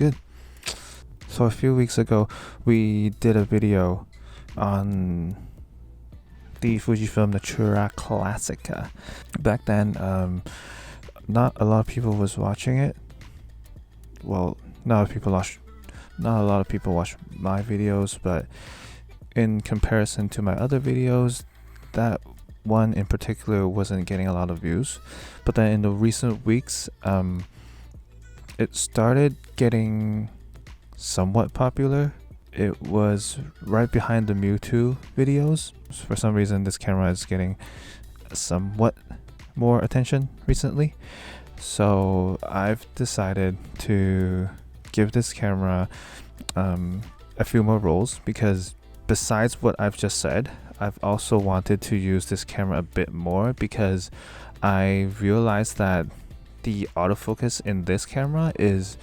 good. So a few weeks ago, we did a video on the Fujifilm Natura Classica. Back then, not a lot of people was watching it. Well, not a lot of people watch my videos, but in comparison to my other videos, that one in particular wasn't getting a lot of views. But then in the recent weeks, it started getting somewhat popular. It was right behind the Mewtwo videos. For some reason, this camera is getting somewhat more attention recently. So I've decided to give this camera a few more roles, because besides what I've just said, I've also wanted to use this camera a bit more, because I realized that the autofocus in this camera is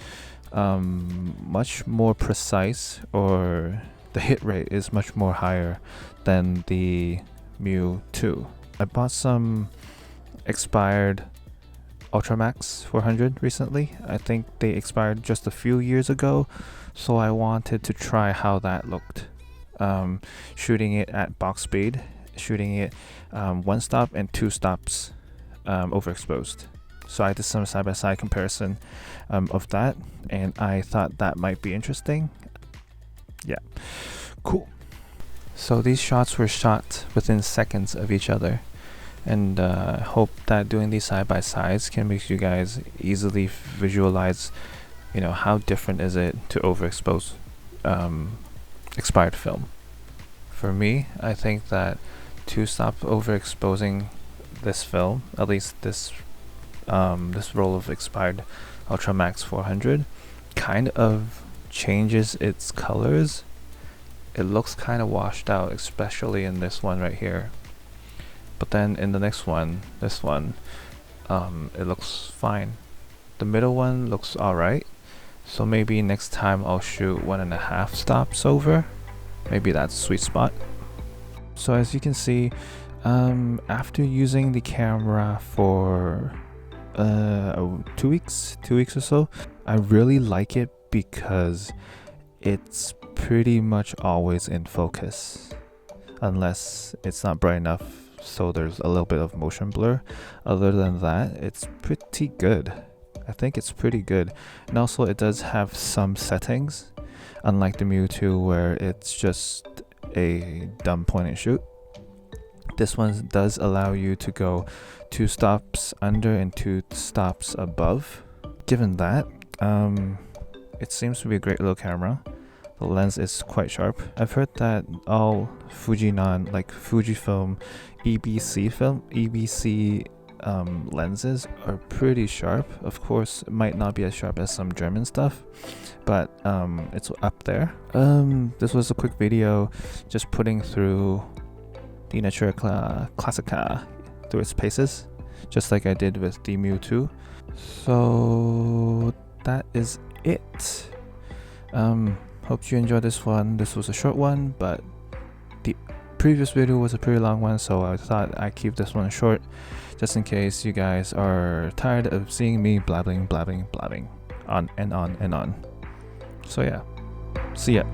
much more precise, or the hit rate is much more higher than the Mewtwo. I bought some expired Ultramax 400 recently. I think they expired just a few years ago, so I wanted to try how that looked. Shooting it at box speed, shooting it 1 stop and 2 stops overexposed. So I did some side-by-side comparison of that, and I thought that might be interesting. Yeah, cool. So these shots were shot within seconds of each other, and hope that doing these side-by-sides can make you guys easily visualize, how different is it to overexpose expired film. For me, I think that to stop overexposing this film, at least this roll of expired Ultramax 400, kind of changes its colors. It looks kind of washed out, especially in this one right here. But then in the next one, this one, it looks fine. The middle one looks alright. So maybe next time I'll shoot 1.5 stops over. Maybe that's a sweet spot. So as you can see, after using the camera for 2 weeks or so, I really like it because it's pretty much always in focus, unless it's not bright enough so there's a little bit of motion blur. Other than that, it's pretty good. I think it's pretty good. And also it does have some settings, unlike the Mewtwo where it's just a dumb point and shoot. This one does allow you to go 2 stops under and 2 stops above. Given that, it seems to be a great little camera. The lens is quite sharp. I've heard that all Fujifilm EBC lenses are pretty sharp. Of course, it might not be as sharp as some German stuff, but it's up there. This was a quick video just putting through the Natura Classica through its paces, just like I did with the Mewtwo. So that is it. Hope you enjoyed this one. This was a short one, but the previous video was a pretty long one, so I thought I'd keep this one short, just in case you guys are tired of seeing me blabbing on and on and on. So yeah, see ya.